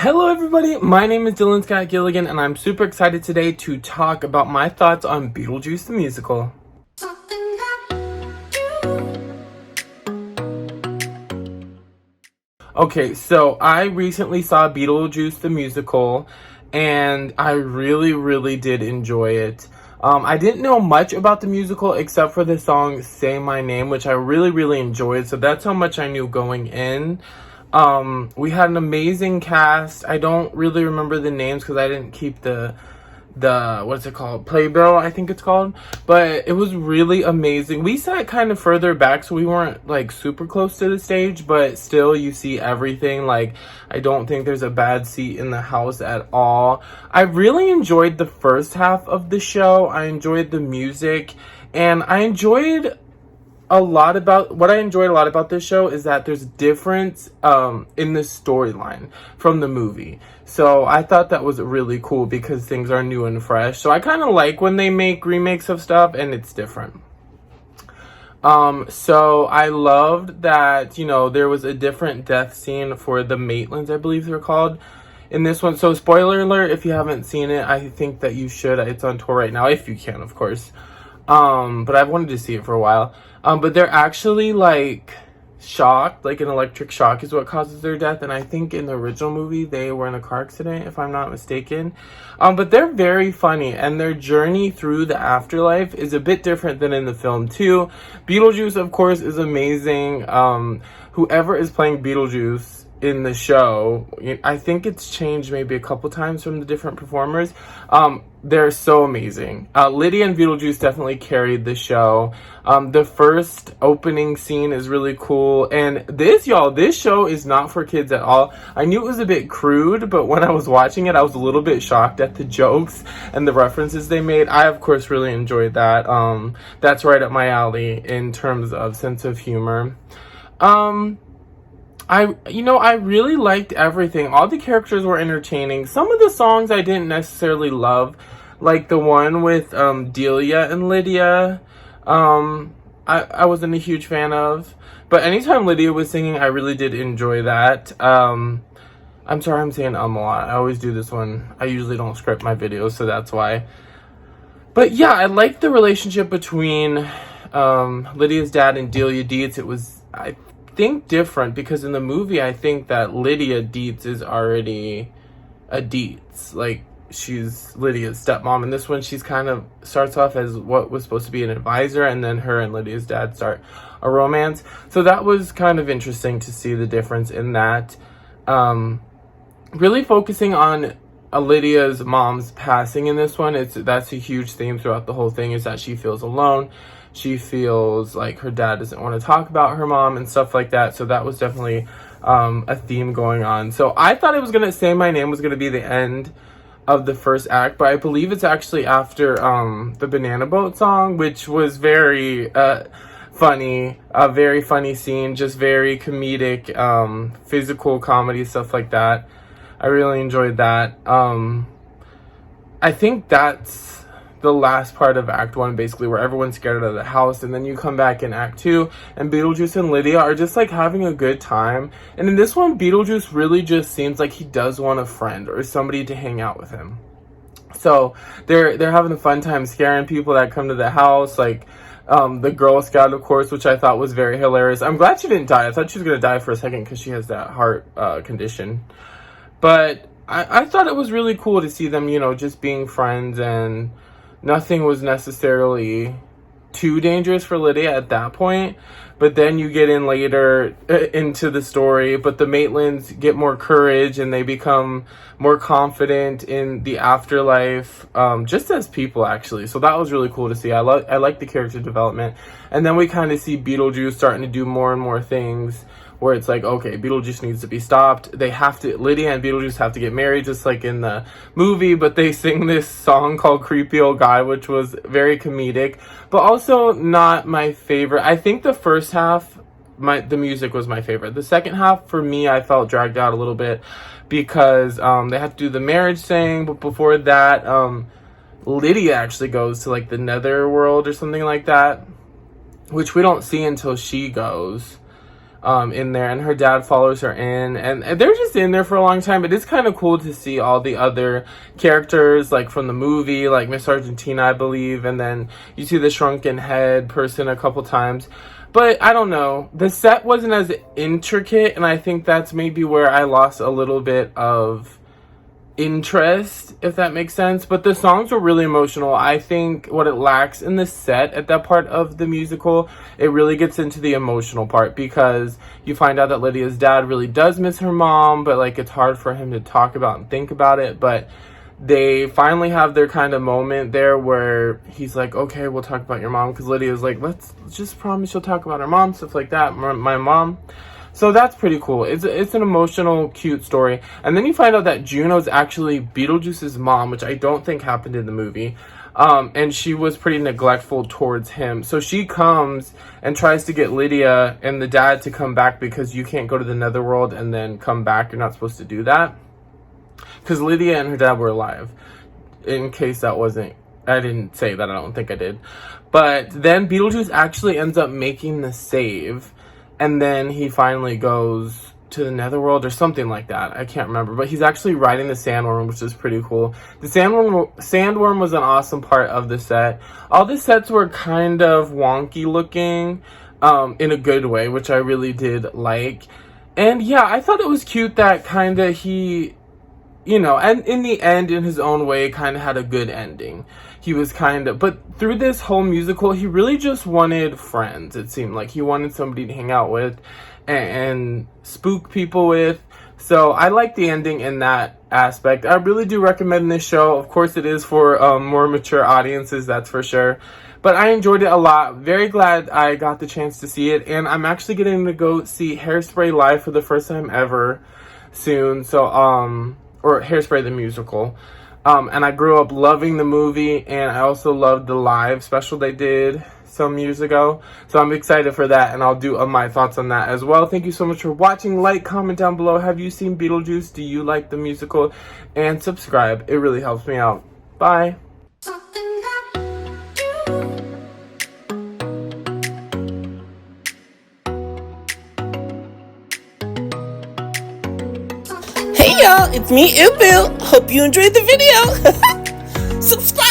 Hello everybody, my name is Dylan Scott Gilligan and I'm super excited today to talk about my thoughts on Beetlejuice the musical. Okay, so I recently saw Beetlejuice the musical and I really did enjoy it. I didn't know much about the musical except for the song Say My Name, which I really enjoyed, so that's how much I knew going in. We had an amazing cast. I don't really remember the names because I didn't keep the what's it called, playbill, I think it's called, but it was really amazing. We sat kind of further back, so we weren't like super close to the stage, but still you see everything. Like, I don't think there's a bad seat in the house at all. I really enjoyed the first half of the show. I enjoyed the music, and I enjoyed what I enjoyed a lot about this show is that there's difference in the storyline from the movie. So I thought that was really cool because things are new and fresh. So I kind of like when they make remakes of stuff and it's different. So I loved that, there was a different death scene for the Maitlands, I believe they're called, in this one. So spoiler alert, if you haven't seen it, I think that you should. It's on tour right now, if you can, of course. But I've wanted to see it for a while. But they're actually like shocked, like an electric shock is what causes their death. And I think in the original movie, they were in a car accident, if I'm not mistaken. But they're very funny, and their journey through the afterlife is a bit different than in the film too. Beetlejuice, of course, is amazing. Whoever is playing Beetlejuice in the show, I think it's changed maybe a couple times from the different performers. They're so amazing. Lydia and Beetlejuice definitely carried the show. The first opening scene is really cool, and this show is not for kids at all. I knew it was a bit crude, but when I was watching it, I was a little bit shocked at the jokes and the references they made. I, of course, really enjoyed that. That's right up my alley in terms of sense of humor. I really liked everything. All the characters were entertaining. Some of the songs I didn't necessarily love, like the one with Delia and Lydia. I wasn't a huge fan of. But anytime Lydia was singing, I really did enjoy that. I'm sorry I'm saying a lot. I always do this one. I usually don't script my videos, so that's why. But yeah, I liked the relationship between Lydia's dad and Delia Dietz. It was, I think, different because in the movie I think that Lydia Dietz is already a Dietz, like she's Lydia's stepmom. And this one she's kind of starts off as what was supposed to be an advisor, and then her and Lydia's dad start a romance. So that was kind of interesting to see the difference in that. Really focusing on Lydia's mom's passing in this one, that's a huge theme throughout the whole thing, is that she feels alone. She feels like her dad doesn't want to talk about her mom and stuff like that. So that was definitely a theme going on. So I thought it was going to Say My Name was going to be the end of the first act, but I believe it's actually after the Banana Boat song, which was very funny, a very funny scene, just very comedic, physical comedy, stuff like that. I really enjoyed that. I think that's the last part of Act 1, basically, where everyone's scared out of the house, and then you come back in Act 2, and Beetlejuice and Lydia are just, like, having a good time. And in this one, Beetlejuice really just seems like he does want a friend or somebody to hang out with him. So they're having a fun time scaring people that come to the house, like the Girl Scout, of course, which I thought was very hilarious. I'm glad she didn't die. I thought she was going to die for a second because she has that heart condition. But I thought it was really cool to see them, just being friends, and nothing was necessarily too dangerous for Lydia at that point. But then you get in later into the story, but the Maitlands get more courage and they become more confident in the afterlife, just as people, actually. So that was really cool to see. I like the character development. And then we kind of see Beetlejuice starting to do more and more things where it's like, okay, Beetlejuice needs to be stopped. Lydia and Beetlejuice have to get married, just like in the movie, but they sing this song called Creepy Old Guy, which was very comedic, but also not my favorite. I think the first half, the music was my favorite. The second half, for me, I felt dragged out a little bit because they had to do the marriage thing, but before that, Lydia actually goes to like the nether world or something like that, which we don't see until she goes. in there, and her dad follows her in, and they're just in there for a long time. But it's kind of cool to see all the other characters, like from the movie, like Miss Argentina, I believe, and then you see the shrunken head person a couple times. But I don't know, the set wasn't as intricate, and I think that's maybe where I lost a little bit of interest, if that makes sense. But the songs were really emotional. I think what it lacks in the set at that part of the musical, it really gets into the emotional part, because you find out that Lydia's dad really does miss her mom, but like it's hard for him to talk about and think about it. But they finally have their kind of moment there where he's like, okay, we'll talk about your mom, because Lydia's like, let's just promise you'll talk about her mom, stuff like that, my mom. So that's pretty cool. It's an emotional, cute story. And then you find out that Juno's actually Beetlejuice's mom, which I don't think happened in the movie. And she was pretty neglectful towards him. So she comes and tries to get Lydia and the dad to come back, because you can't go to the netherworld and then come back. You're not supposed to do that. Because Lydia and her dad were alive. In case that wasn't... I didn't say that. I don't think I did. But then Beetlejuice actually ends up making the save. And then he finally goes to the netherworld or something like that. I can't remember. But he's actually riding the sandworm, which is pretty cool. The sandworm was an awesome part of the set. All the sets were kind of wonky looking, in a good way, which I really did like. And yeah, I thought it was cute that kind of he, you know, and in the end, in his own way, kind of had a good ending. He was kind of, but through this whole musical, he really just wanted friends. It seemed like he wanted somebody to hang out with and spook people with. So I like the ending in that aspect. I really do recommend this show. Of course, it is for more mature audiences, that's for sure. But I enjoyed it a lot. Very glad I got the chance to see it. And I'm actually getting to go see Hairspray live for the first time ever soon. So, or Hairspray the musical. And I grew up loving the movie, and I also loved the live special they did some years ago. So I'm excited for that, and I'll do my thoughts on that as well. Thank you so much for watching. Like, comment down below. Have you seen Beetlejuice? Do you like the musical? And subscribe. It really helps me out. Bye. Hey y'all, it's me, Ibil. Hope you enjoyed the video. Subscribe